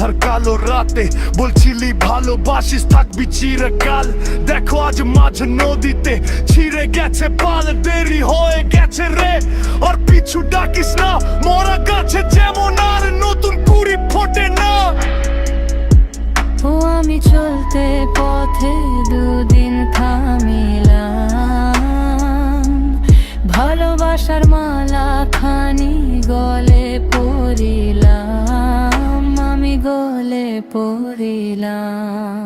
আর কালো রাতে বলছিলি ভালোবাসিস থাকবি চিরকাল। দেখো আজ মাঝ নদীতে ছিঁড়ে গেছে পাল, দেরি হয়ে গেছে রে আর পিছু ডাকিস না। মরা গাছে যেমন আর নতুন কুড়ি ফোটে না। ও আমি চলতে পথে দুদিন থামিলাম, ভালোবাসার মালা খানি গলে পড়িলাম, আমি গলে পড়িলাম।